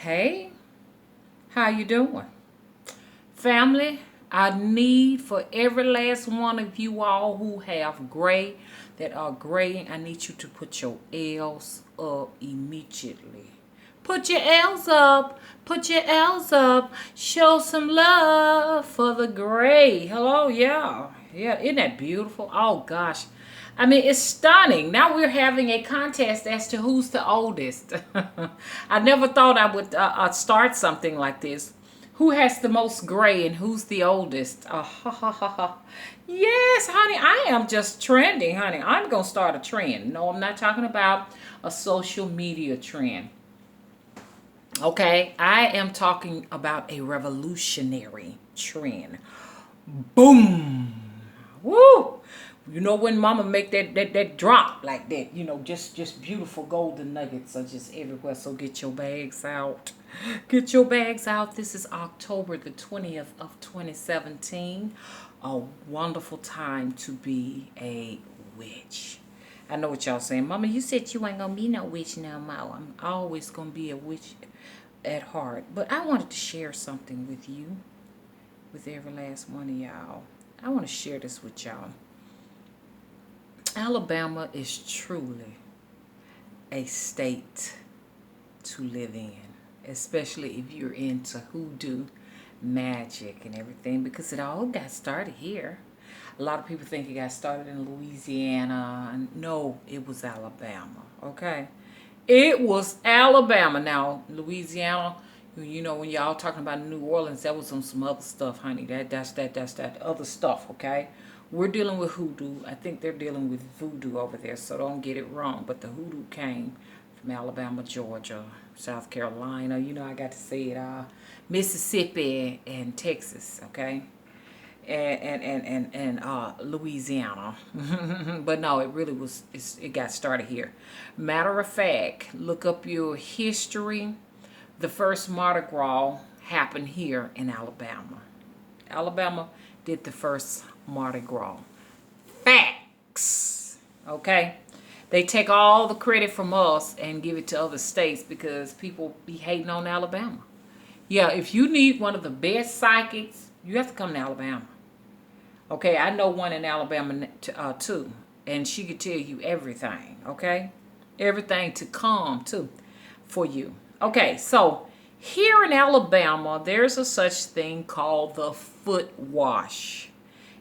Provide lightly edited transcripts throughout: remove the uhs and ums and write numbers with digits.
Hey, how you doing? Family, I need for every last one of you all who have gray, that are gray, I need you to put your L's up immediately. Put your L's up. Put your L's up. Show some love for the gray. Hello, yeah. Yeah, isn't that beautiful? Oh, gosh. I mean, it's stunning. Now we're having a contest as to who's the oldest. I never thought I would start something like this. Who has the most gray and who's the oldest? Ha, ha, ha, ha. Yes, honey, I am just trending, honey. I'm going to start a trend. No, I'm not talking about a social media trend. Okay, I am talking about a revolutionary trend. Boom! Woo! You know when mama make that drop like that, just beautiful golden nuggets are just everywhere. So get your bags out. Get your bags out. This is October the 20th of 2017. A wonderful time to be a witch. I know what y'all saying. Mama, you said you ain't gonna be no witch no more. I'm always gonna be a witch at heart. But I wanted to share something with you, with every last one of y'all. I want to share this with y'all. Alabama is truly a state to live in, especially if you're into hoodoo, magic, and everything, because it all got started here. A lot of people think it got started in Louisiana. No, it was Alabama, okay? It was Alabama. Now, Louisiana, when y'all talking about New Orleans, that was on some other stuff, honey. That's that other stuff, okay? We're dealing with hoodoo. I think they're dealing with voodoo over there, so don't get it wrong. But the hoodoo came from Alabama, Georgia, South Carolina. I got to say it, Mississippi and Texas, okay? And Louisiana. But no, it really was, it got started here. Matter of fact, look up your history. The first Mardi Gras happened here in Alabama. Alabama did the first Mardi Gras. Facts. Okay? They take all the credit from us and give it to other states because people be hating on Alabama. Yeah, if you need one of the best psychics, you have to come to Alabama. Okay, I know one in Alabama too, and she could tell you everything, okay? Everything to come too for you. Okay, so here in Alabama, there's a such thing called the foot wash.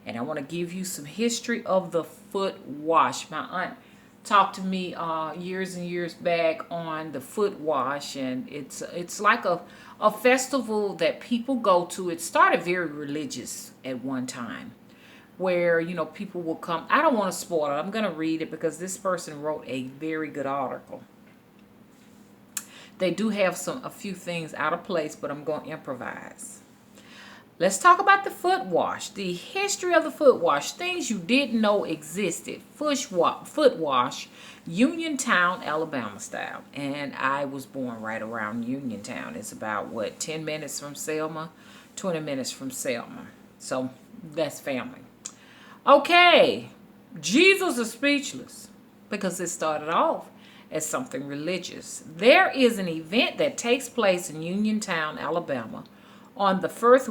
And I want to give you some history of the foot wash. My aunt talked to me years and years back on the foot wash, and it's like a festival that people go to. It started very religious at one time, where people will come. I don't want to spoil it. I'm going to read it because this person wrote a very good article. They do have a few things out of place, but I'm going to improvise. Let's talk about the foot wash. The history of the foot wash. Things you didn't know existed. Foot wash, Uniontown, Alabama style. And I was born right around Uniontown. It's about, 10 minutes from Selma, 20 minutes from Selma. So that's family. Okay, Jesus is speechless because it started off as something religious. There is an event that takes place in Uniontown, Alabama, on the fourth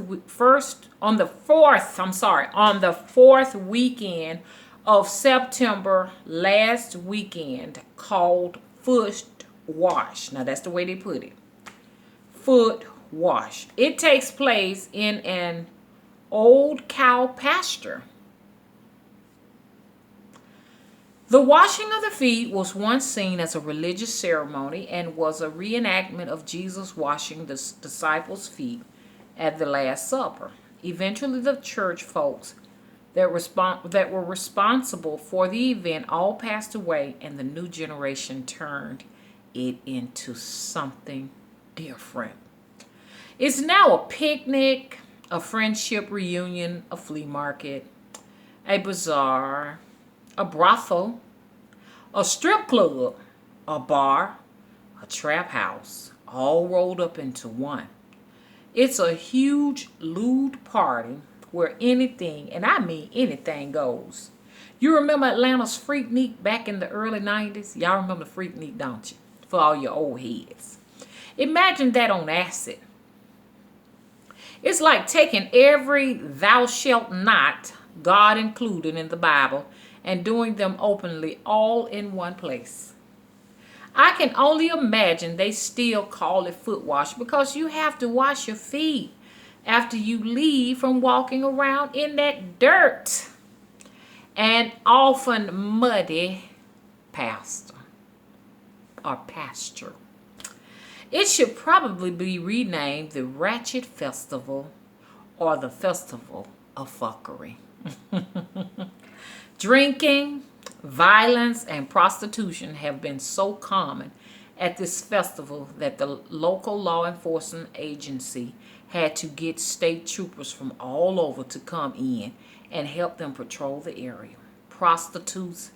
weekend of September, last weekend, called Foot Wash. Now that's the way they put it. Foot Wash. It takes place in an old cow pasture. The washing of the feet was once seen as a religious ceremony and was a reenactment of Jesus washing the disciples' feet at the Last Supper. Eventually, the church folks that were responsible for the event all passed away, and the new generation turned it into something different. It's now a picnic, a friendship reunion, a flea market, a bazaar, a brothel, a strip club, a bar, a trap house, all rolled up into one. It's a huge lewd party where anything, and I mean anything, goes. You remember Atlanta's Freaknik back in the early 90s? Y'all remember Freaknik, don't you? For all your old heads. Imagine that on acid. It's like taking every thou shalt not, God included in the Bible, and doing them openly all in one place. I can only imagine they still call it foot wash because you have to wash your feet after you leave from walking around in that dirt and often muddy pasture. It should probably be renamed the Ratchet Festival or the Festival of Fuckery. Drinking, violence, and prostitution have been so common at this festival that the local law enforcement agency had to get state troopers from all over to come in and help them patrol the area. Prostitutes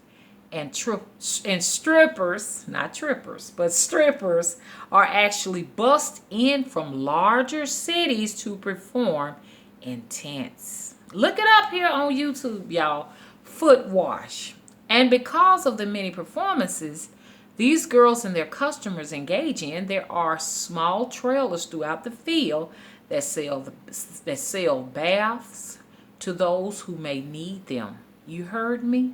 and strippers, not trippers, but strippers are actually bussed in from larger cities to perform in tents. Look it up here on YouTube, y'all. Foot wash. And because of the many performances these girls and their customers engage in, there are small trailers throughout the field that sell baths to those who may need them. You heard me?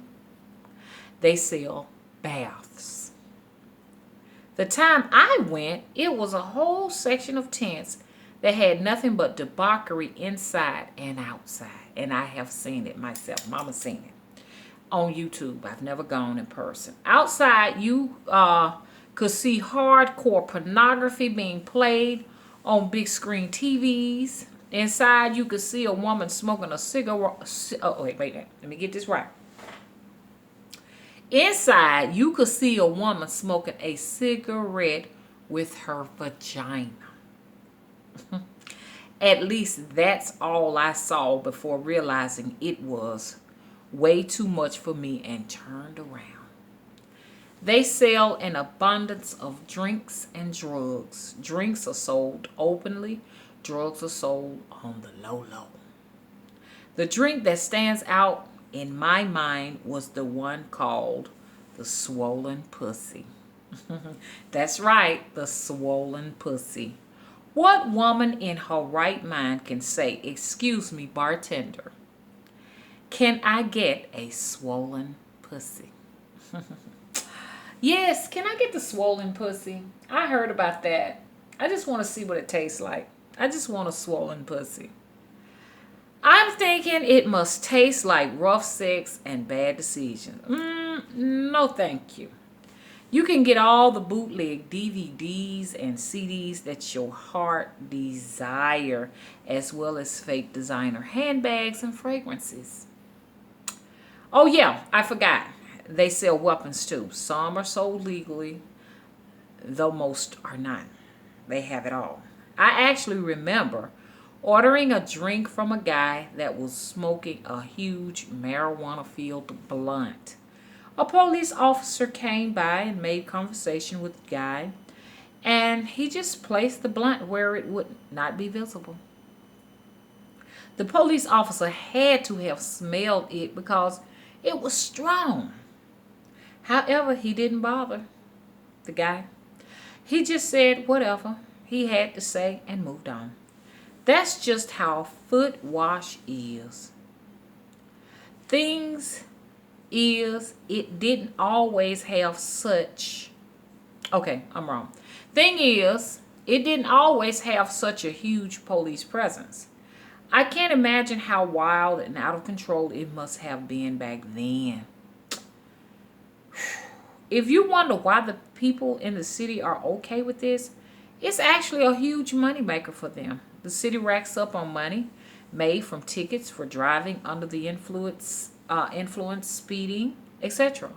They sell baths. The time I went, it was a whole section of tents that had nothing but debauchery inside and outside. And I have seen it myself. Mama seen it on YouTube. I've never gone in person. Outside, you could see hardcore pornography being played on big screen TVs. Inside, you could see a woman smoking a cigarette. Oh, wait. Let me get this right. Inside, you could see a woman smoking a cigarette with her vagina. At least that's all I saw before realizing it was way too much for me and turned around. They sell an abundance of drinks and drugs. Drinks are sold openly. Drugs are sold on the low. The drink that stands out in my mind was the one called the swollen pussy. That's right, the swollen pussy. What woman in her right mind can say, "Excuse me, bartender, can I get a swollen pussy?" Yes, can I get the swollen pussy? I heard about that. I just want to see what it tastes like. I just want a swollen pussy. I'm thinking it must taste like rough sex and bad decisions. No, thank you. You can get all the bootleg DVDs and CDs that your heart desire, as well as fake designer handbags and fragrances. Oh yeah, I forgot. They sell weapons too. Some are sold legally, though most are not. They have it all. I actually remember ordering a drink from a guy that was smoking a huge marijuana-filled blunt. A police officer came by and made conversation with the guy, and he just placed the blunt where it would not be visible. The police officer had to have smelled it because it was strong. However, he didn't bother the guy. He just said whatever he had to say and moved on. That's just how foot wash is. It didn't always have such... Okay, I'm wrong. Thing is, it didn't always have such a huge police presence. I can't imagine how wild and out of control it must have been back then. If you wonder why the people in the city are okay with this, it's actually a huge moneymaker for them. The city racks up on money made from tickets for driving under the influence, speeding, etc.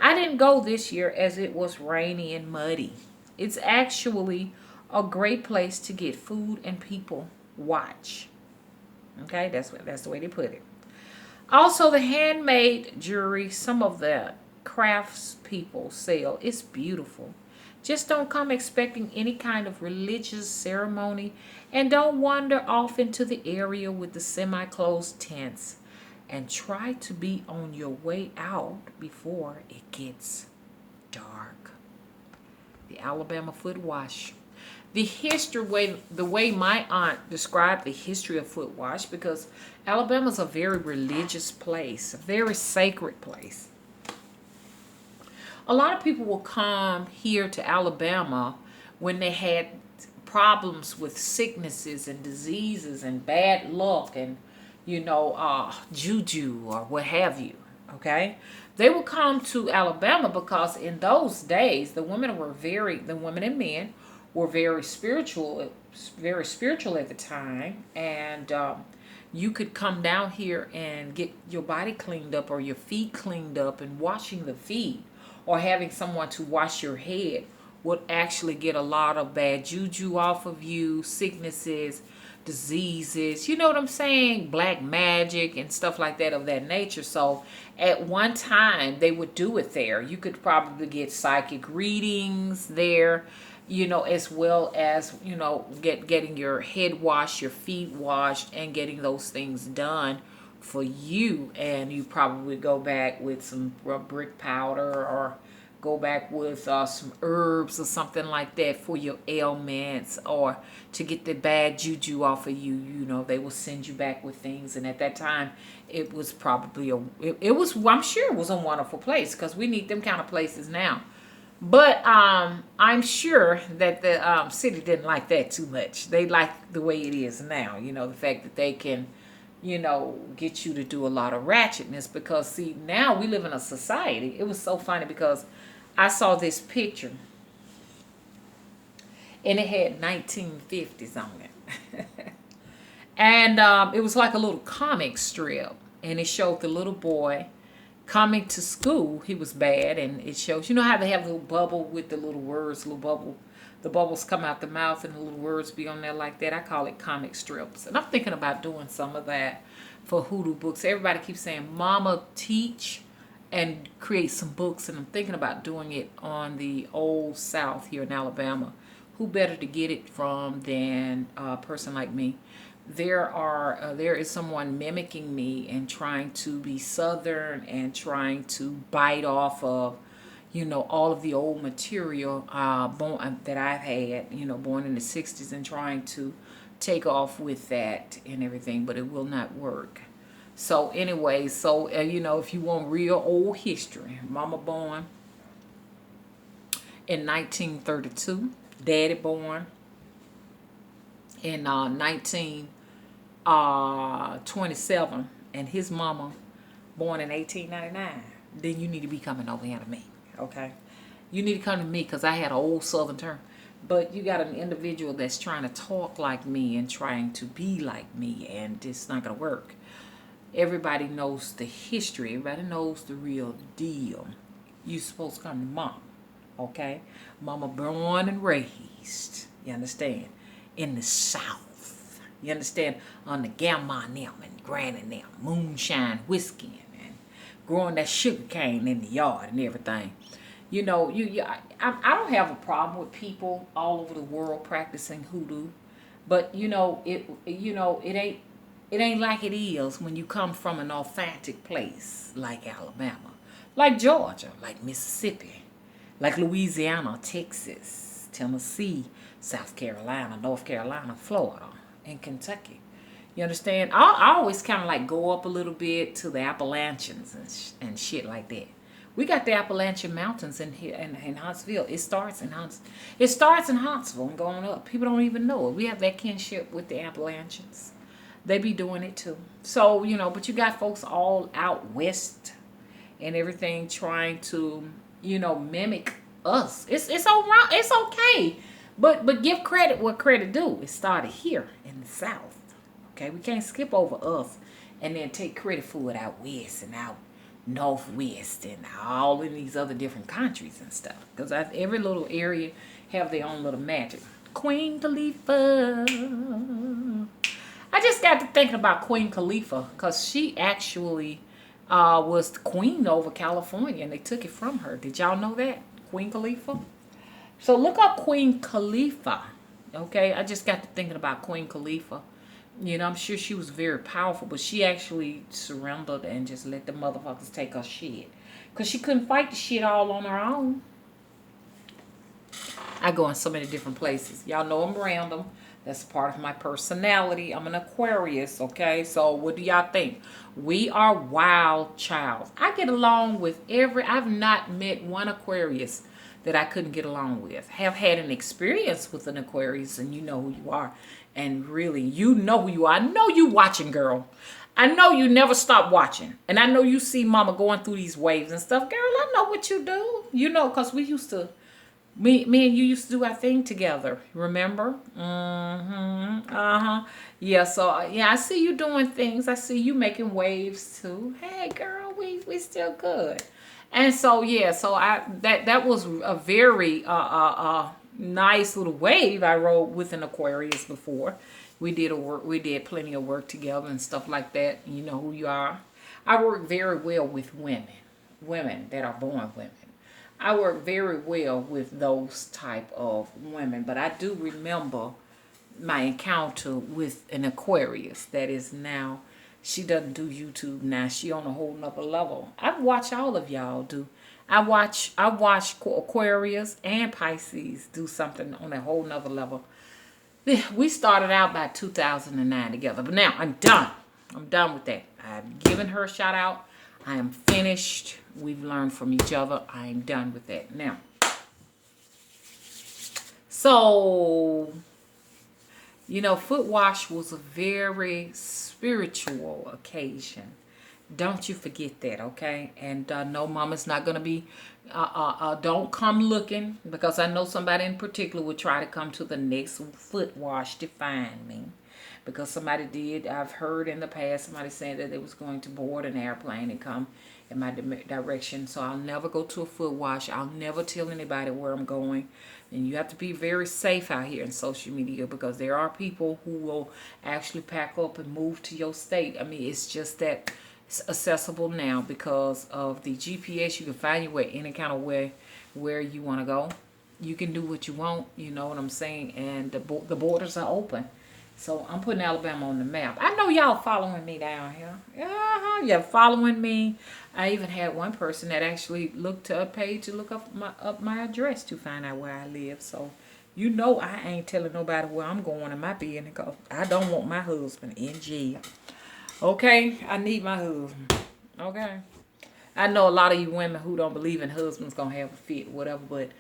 I didn't go this year as it was rainy and muddy. It's actually a great place to get food and people watch. Okay, that's the way they put it. Also, the handmade jewelry some of the crafts people sell is beautiful. Just don't come expecting any kind of religious ceremony, and don't wander off into the area with the semi-closed tents, and try to be on your way out before it gets dark. The Alabama foot wash. the way my aunt described the history of foot wash, because Alabama's a very religious place, a very sacred place. A lot of people will come here to Alabama when they had problems with sicknesses and diseases and bad luck and, juju or what have you. Okay, they will come to Alabama because in those days the women and men were very spiritual at the time, and you could come down here and get your body cleaned up or your feet cleaned up, and washing the feet or having someone to wash your head would actually get a lot of bad juju off of you, sicknesses, diseases, you know what I'm saying, black magic and stuff like that of that nature. So at one time they would do it there. You could probably get psychic readings there, as well as, getting your head washed, your feet washed, and getting those things done for you. And you probably go back with some brick powder or go back with some herbs or something like that for your ailments, or to get the bad juju off of you. They will send you back with things. And at that time, it was probably I'm sure it was a wonderful place, because we need them kind of places now. But I'm sure that the city didn't like that too much. They like the way it is now. The fact that they can, get you to do a lot of ratchetness. Because, see, now we live in a society. It was so funny because I saw this picture, and it had 1950s on it. And it was like a little comic strip. And it showed the little boy coming to school. He was bad, and it shows, how they have a little bubble with the little words, the bubbles come out the mouth and the little words be on there like that. I call it comic strips. And I'm thinking about doing some of that for Hoodoo books. Everybody keeps saying, Mama, teach and create some books, and I'm thinking about doing it on the Old South here in Alabama. Who better to get it from than a person like me? There is someone mimicking me and trying to be Southern and trying to bite off of, all of the old material that I've had, born in the 60s, and trying to take off with that and everything, but it will not work. So anyway, if you want real old history, Mama born in 1932, Daddy born in 1927, and his mama born in 1899. Then you need to be coming over here to me, okay? You need to come to me, because I had an old Southern term. But you got an individual that's trying to talk like me and trying to be like me, and it's not going to work. Everybody knows the history. Everybody knows the real deal. You supposed to come to Mom, okay? Mama born and raised, you understand, in the South. You understand? On the grandma and them and granny and them, moonshine, whiskey, and growing that sugar cane in the yard and everything. I don't have a problem with people all over the world practicing hoodoo, but it ain't like it is when you come from an authentic place like Alabama, like Georgia, like Mississippi, like Louisiana, Texas, Tennessee, South Carolina, North Carolina, Florida, and Kentucky. You understand? I always kind of like go up a little bit to the Appalachians and shit like that. We got the Appalachian Mountains in here in Huntsville. It starts in Huntsville and going up. People don't even know it. We have that kinship with the Appalachians. They be doing it too. So, but you got folks all out west and everything trying to, mimic us. It's all wrong. It's okay. But give credit what credit due. It started here in the South. Okay, we can't skip over us and then take credit for it out west and out northwest and all in these other different countries and stuff. Because every little area have their own little magic. Queen Khalifa. I just got to thinking about Queen Khalifa, because she actually was the queen over California, and they took it from her. Did y'all know that? Queen Khalifa? So look up Queen Khalifa. Okay, I just got to thinking about Queen Khalifa. I'm sure she was very powerful, but she actually surrendered and just let the motherfuckers take her shit. Because she couldn't fight the shit all on her own. I go in so many different places. Y'all know I'm random. That's part of my personality. I'm an Aquarius, okay? So what do y'all think? We are wild child. I get along with I've not met one Aquarius that I couldn't get along with. Have had an experience with an Aquarius, and you know who you are. And really, you know who you are. I know you watching, girl. I know you never stop watching. And I know you see mama going through these waves and stuff. Girl, I know what you do. You know, because we used to, me and you used to do our thing together. Remember? Mm-hmm. Uh-huh. Yeah, so, yeah, I see you doing things. I see you making waves, too. Hey, girl, we still good. And so, yeah, so that was a very nice little wave I rode with an Aquarius before. We did plenty of work together and stuff like that. You know who you are. I work very well with women that are born women. I work very well with those type of women, but I do remember my encounter with an Aquarius that is now, she doesn't do YouTube now. She on a whole nother level. I watch all of y'all do. I watch Aquarius and Pisces do something on a whole nother level. We started out by 2009 together, but now I'm done. I'm done with that. I've given her a shout out. I am finished. We've learned from each other. I am done with that. Now, so, you know, foot wash was a very spiritual occasion. Don't you forget that, okay? And no, mama's not going to be, don't come looking, because I know somebody in particular would try to come to the next foot wash to find me. Because somebody did, I've heard in the past, somebody saying that they was going to board an airplane and come in my direction. So I'll never go to a foot wash. I'll never tell anybody where I'm going. And you have to be very safe out here in social media, because there are people who will actually pack up and move to your state. I mean, it's just that it's accessible now because of the GPS. You can find your way any kind of way where you want to go. You can do what you want, you know what I'm saying? And the borders are open. So I'm putting Alabama on the map. I know y'all following me down here. You're following me. I even had one person that actually looked to a page to look up my address to find out where I live. So you know I ain't telling nobody where I'm going in my business, because I don't want my husband in jail. Okay? I need my husband. Okay? I know a lot of you women who don't believe in husbands gonna have a fit, whatever, but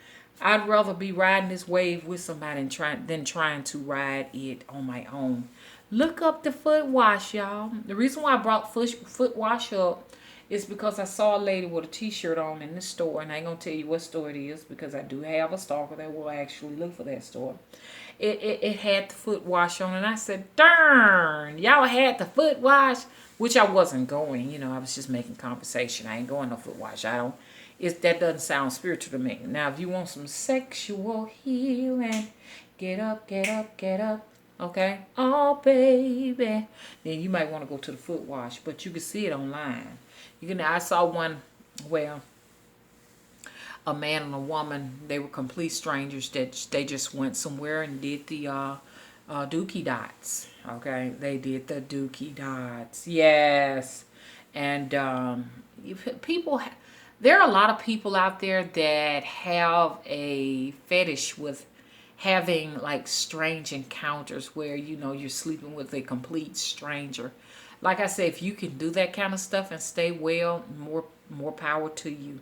I'd rather be riding this wave with somebody than trying to ride it on my own. Look up the foot wash, y'all. The reason why I brought foot wash up is because I saw a lady with a t-shirt on in the store, and I ain't going to tell you what store it is, because I do have a stalker that will actually look for that store. It had the foot wash on, and I said, darn, y'all had the foot wash, which I wasn't going. You know, I was just making conversation. I ain't going no foot wash. That doesn't sound spiritual to me. Now, if you want some sexual healing, get up, get up, get up. Okay? Oh, baby. Then you might want to go to the foot wash, but you can see it online. I saw one where a man and a woman, they were complete strangers, that they just went somewhere and did the dookie dots. Okay? They did the dookie dots. Yes. And there are a lot of people out there that have a fetish with having like strange encounters where, you know, you're sleeping with a complete stranger. Like I said, if you can do that kind of stuff and stay well, more power to you.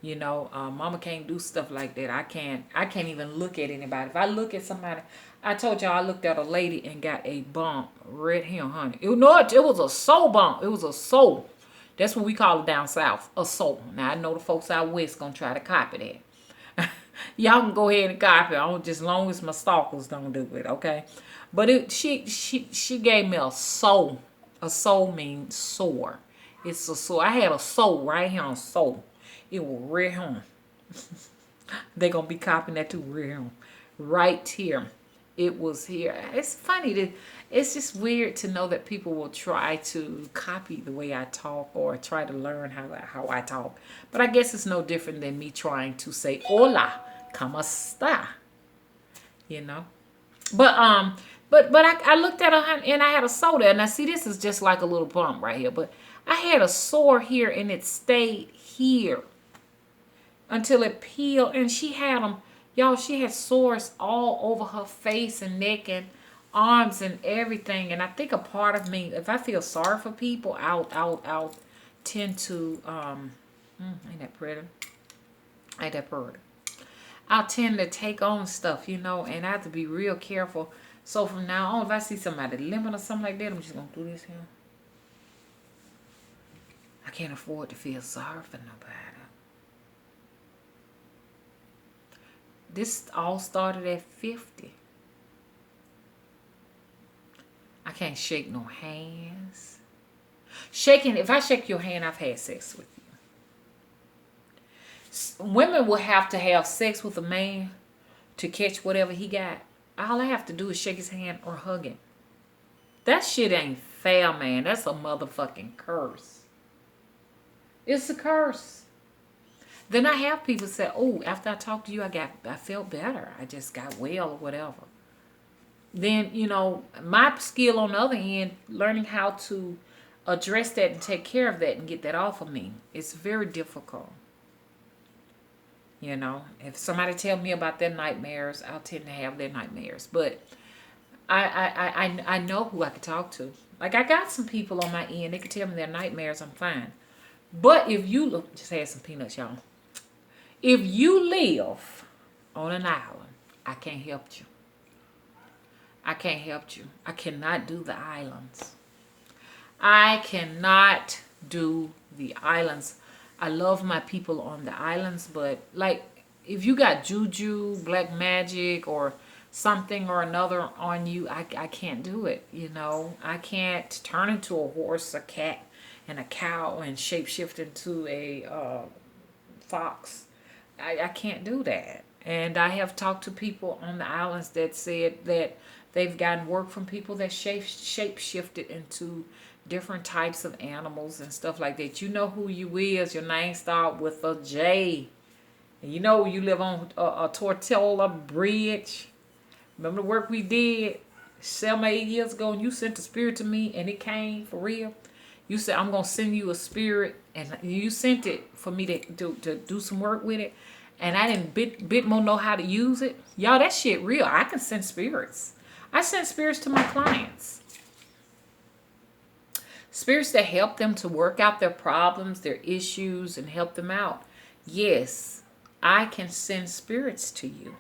You know, mama can't do stuff like that. I can't even look at anybody. If I look at somebody, I told y'all I looked at a lady and got a bump right here, honey. It was a soul bump. It was a soul. That's what we call it down south, a soul. Now, I know the folks out west going to try to copy that. Y'all can go ahead and copy it, just as long as my stalkers don't do it, okay? But she gave me a soul. A soul means sore. It's a sore. I had a soul right here on soul. It was right here. They're going to be copying that too, right here. Right here. It was here. It's funny. It's just weird to know that people will try to copy the way I talk or try to learn how I talk. But I guess it's no different than me trying to say, hola, ¿cómo está? You know? But I looked at her and I had a soda. And I see this is just like a little bump right here. But I had a sore here and it stayed here until it peeled. And she had them Y'all, she had sores all over her face and neck and arms and everything. And I think a part of me, if I feel sorry for people, I'll tend to, ain't that pretty? Ain't that pretty? I'll tend to take on stuff, you know, and I have to be real careful. So from now on, if I see somebody limping or something like that, I'm just going to do this here. I can't afford to feel sorry for nobody. This all started at 50. I can't shake no hands. Shaking, if I shake your hand, I've had sex with you. Women will have to have sex with a man to catch whatever he got. All I have to do is shake his hand or hug him. That shit ain't fair, man. That's a motherfucking curse. It's a curse. Then I have people say, oh, after I talked to you, I felt better. I just got well or whatever. Then, you know, my skill on the other end, learning how to address that and take care of that and get that off of me, it's very difficult. You know, if somebody tell me about their nightmares, I'll tend to have their nightmares. But I know who I can talk to. Like, I got some people on my end. They can tell me their nightmares. I'm fine. But if you look, just had some peanuts, y'all. If you live on an island, I can't help you. I can't help you. I cannot do the islands. I cannot do the islands. I love my people on the islands, but like if you got juju, black magic, or something or another on you, I can't do it. You know, I can't turn into a horse, a cat, and a cow and shapeshift into a fox. I can't do that. And I have talked to people on the islands that said that they've gotten work from people that shape-shifted into different types of animals and stuff like that. You know who you is. Your name start with a J. And you know you live on a Tortola Bridge. Remember the work we did 7 or 8 years ago, and you sent a spirit to me, and it came for real. You said, I'm going to send you a spirit, and you sent it for me to do some work with it. And I didn't bit more know how to use it. Y'all, that shit real. I can send spirits. I send spirits to my clients. Spirits that help them to work out their problems, their issues, and help them out. Yes, I can send spirits to you.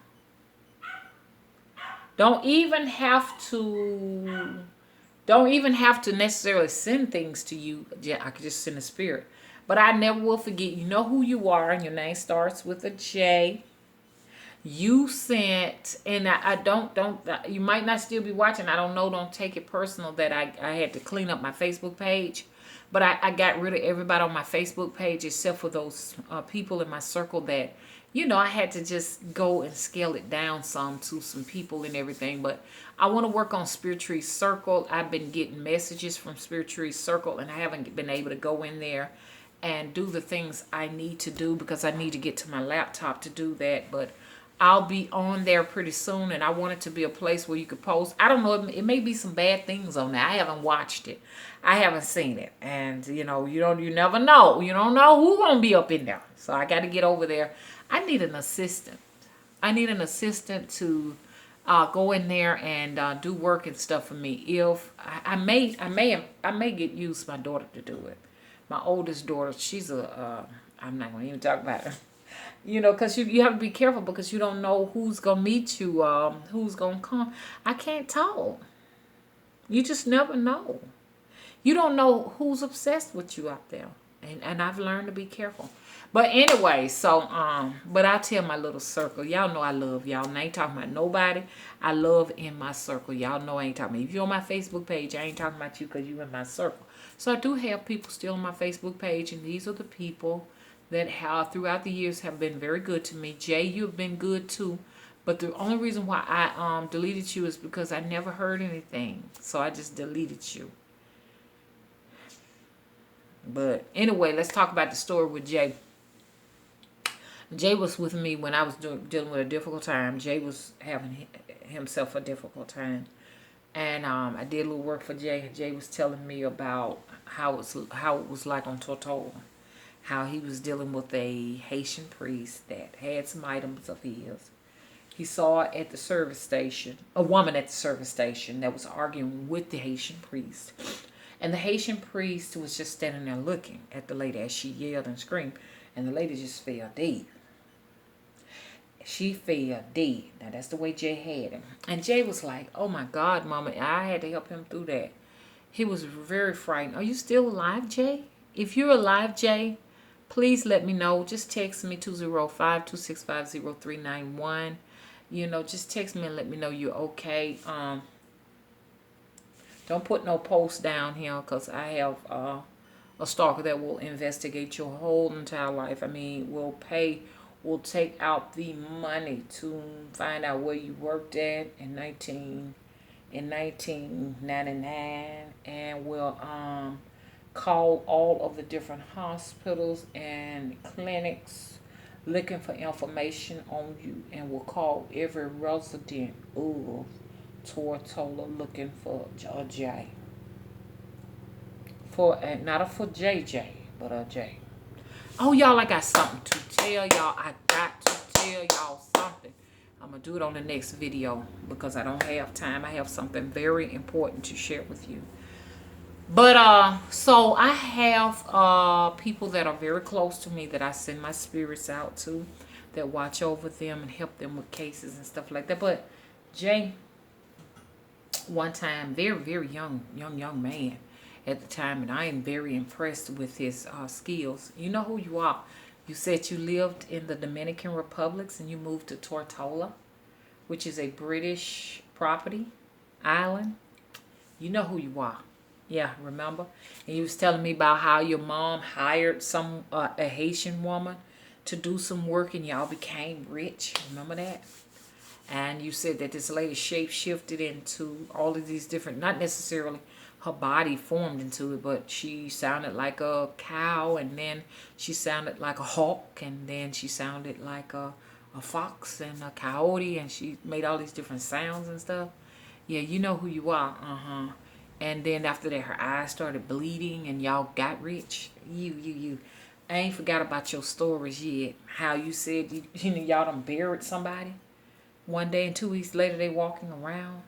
Don't even have to necessarily send things to you. Yeah, I could just send a spirit. But I never will forget. You know who you are, and your name starts with a J. You sent, and I don't, you might not still be watching. I don't know. Don't take it personal that I had to clean up my Facebook page. But I got rid of everybody on my Facebook page except for those people in my circle that, you know, I had to just go and scale it down some to some people and everything. But I want to work on Spirit Tree Circle. I've been getting messages from Spirit Tree Circle, and I haven't been able to go in there and do the things I need to do because I need to get to my laptop to do that. But I'll be on there pretty soon, and I want it to be a place where you could post. I don't know, it may be some bad things on there. I haven't watched it. I haven't seen it. And, you know, you never know. You don't know who's going to be up in there. So I got to get over there. I need an assistant. I need an assistant to go in there and do work and stuff for me. If I may get used my daughter to do it. My oldest daughter, she's I'm not going to even talk about her. You know, because you have to be careful because you don't know who's going to meet you, who's going to come. I can't talk. You just never know. You don't know who's obsessed with you out there. And I've learned to be careful. But anyway, so, but I tell my little circle, y'all know I love y'all. And I ain't talking about nobody I love in my circle. Y'all know I ain't talking about. If you're on my Facebook page, I ain't talking about you because you're in my circle. So I do have people still on my Facebook page, and these are the people that have throughout the years have been very good to me. Jay, you've been good too. But the only reason why I deleted you is because I never heard anything. So I just deleted you. But anyway, let's talk about the story with Jay. Jay was with me when I was dealing with a difficult time. Jay was having himself a difficult time. And I did a little work for Jay. Jay was telling me about how it was like on Tortola. How he was dealing with a Haitian priest that had some items of his. He saw at the service station, a woman at the service station that was arguing with the Haitian priest. And the Haitian priest was just standing there looking at the lady as she yelled and screamed. And the lady just fell dead. She fell dead. Now, that's the way Jay had him. And Jay was like, oh, my God, Mama, I had to help him through that. He was very frightened. Are you still alive, Jay? If you're alive, Jay, please let me know. Just text me 205-265-0391. You know, just text me and let me know you're okay. Don't put no posts down here because I have a stalker that will investigate your whole entire life. I mean, we'll take out the money to find out where you worked at in 1999, and we'll call all of the different hospitals and clinics looking for information on you, and we'll call every resident of Tortola looking for a J. Not for JJ, but a J. Oh, y'all, I got something to tell y'all. I got to tell y'all something. I'm going to do it on the next video because I don't have time. I have something very important to share with you. But, so I have people that are very close to me that I send my spirits out to, that watch over them and help them with cases and stuff like that. But Jay, one time, very, very young man at the time, and I am very impressed with his skills. You know who you are. You said you lived in the Dominican Republic and you moved to Tortola, which is a British property island. You know who you are. Yeah, remember? And you was telling me about how your mom hired a Haitian woman to do some work and y'all became rich. Remember that? And you said that this lady shape-shifted into all of these different, not necessarily her body formed into it, but she sounded like a cow, and then she sounded like a hawk, and then she sounded like a fox and a coyote, and she made all these different sounds and stuff. Yeah, you know who you are. And then after that, her eyes started bleeding and y'all got rich. You. I ain't forgot about your stories yet. How you said y'all done buried somebody one day and 2 weeks later they walking around.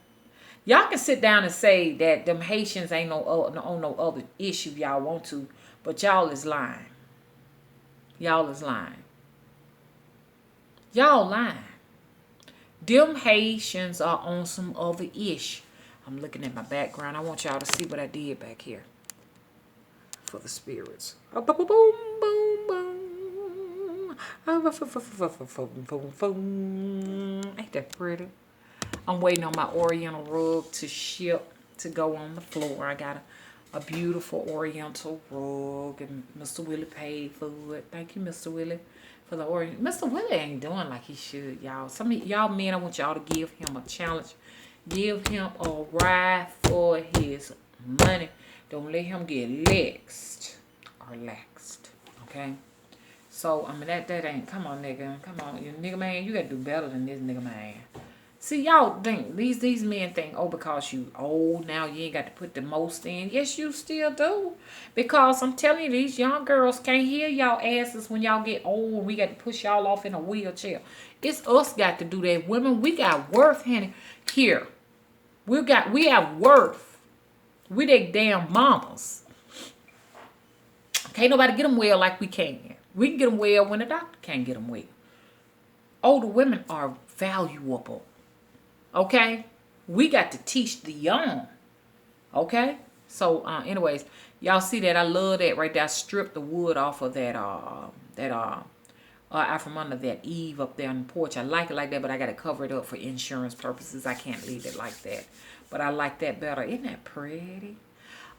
Y'all can sit down and say that them Haitians ain't on no other issue y'all want to, but y'all is lying. Y'all is lying. Y'all lying. Them Haitians are on some other ish. I'm looking at my background. I want y'all to see what I did back here for the spirits. Oh, boom, boom, boom, boom. Ain't that pretty? I'm waiting on my Oriental rug to ship to go on the floor. I got a beautiful Oriental rug, and Mr. Willie paid for it. Thank you, Mr. Willie, for the Oriental. Mr. Willie ain't doing like he should, y'all. Some of y'all men, I want y'all to give him a challenge. Give him a ride for his money. Don't let him get laxed or laxed. Okay? So, I mean, that ain't, come on, nigga. Come on, you nigga man, you gotta do better than this nigga man. See, y'all think, these men think, oh, because you old now, you ain't got to put the most in. Yes, you still do. Because I'm telling you, these young girls can't hear y'all asses when y'all get old. We got to push y'all off in a wheelchair. It's us got to do that. Women, we got worth, honey. Here. We have worth. We they damn mamas. Can't nobody get them well like we can. We can get them well when the doctor can't get them well. Older women are valuable. Okay? We got to teach the young. Okay? So, anyways, y'all see that? I love that right there. I stripped the wood off of that out from under that eave up there on the porch. I like it like that, but I got to cover it up for insurance purposes. I can't leave it like that. But I like that better. Isn't that pretty?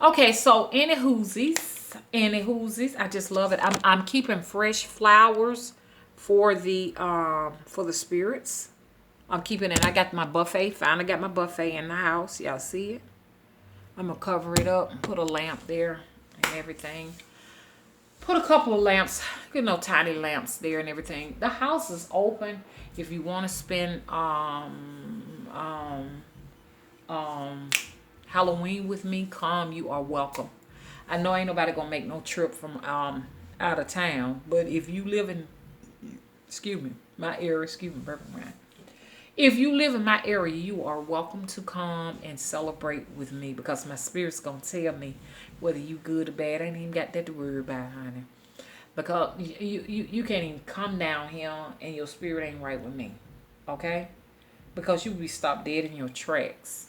Okay, so any hoosies. I just love it. I'm keeping fresh flowers for the spirits. I'm keeping it. I got my buffet. Finally got my buffet in the house. Y'all see it? I'm going to cover it up and put a lamp there and everything. Put a couple of lamps, tiny lamps there and everything. The house is open. If you want to spend Halloween with me, come. You are welcome. I know ain't nobody gonna make no trip from out of town, but if you live in, my area, Birmingham. If you live in my area, you are welcome to come and celebrate with me because my spirit's going to tell me whether you good or bad. I ain't even got that to worry about, honey. Because you can't even come down here and your spirit ain't right with me. Okay? Because you will be stopped dead in your tracks.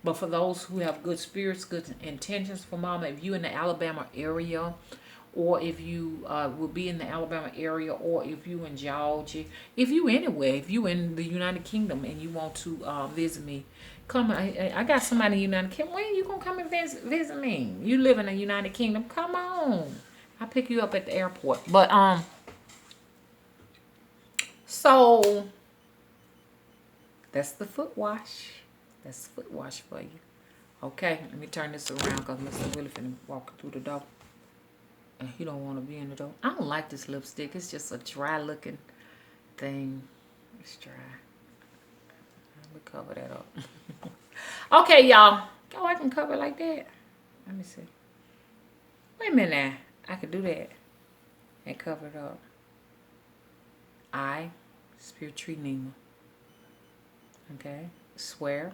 But for those who have good spirits, good intentions for mama, if you in the Alabama area, or if you will be in the Alabama area, or if you in Georgia, if you anywhere, if you in the United Kingdom and you want to visit me, come. I got somebody in the United Kingdom. When you gonna come and visit me? You live in the United Kingdom? Come on, I'll pick you up at the airport. But so that's the foot wash. That's the foot wash for you. Okay, let me turn this around because Mr. Willie finna walk through the door. And he don't want to be in the door. I don't like this lipstick. It's just a dry looking thing. It's dry. Let me cover that up. Okay, y'all. Oh, I can cover it like that. Let me see. Wait a minute now. I could do that. And cover it up. I, Spirit Tree Nima. Okay. Swear.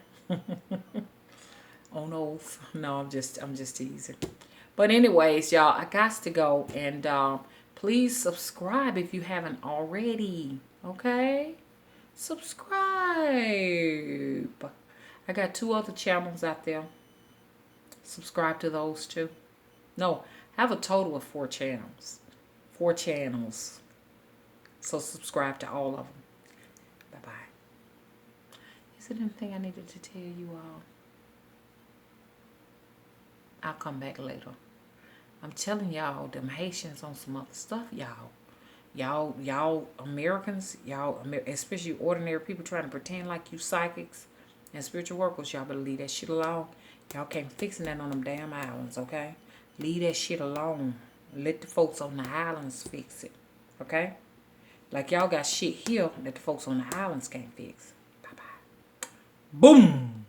On oath. No, I'm just teasing. But anyways, y'all, I got to go. And please subscribe if you haven't already. Okay? Subscribe. I got 2 other channels out there. Subscribe to those too. No, I have a total of 4 channels. 4 channels. So subscribe to all of them. Bye-bye. Is there anything I needed to tell you all? I'll come back later. I'm telling y'all, them Haitians on some other stuff, y'all. Y'all Americans, especially ordinary people trying to pretend like you psychics and spiritual workers, y'all better leave that shit alone. Y'all can't fix that on them damn islands, okay? Leave that shit alone. Let the folks on the islands fix it, okay? Like y'all got shit here that the folks on the islands can't fix. Bye-bye. Boom!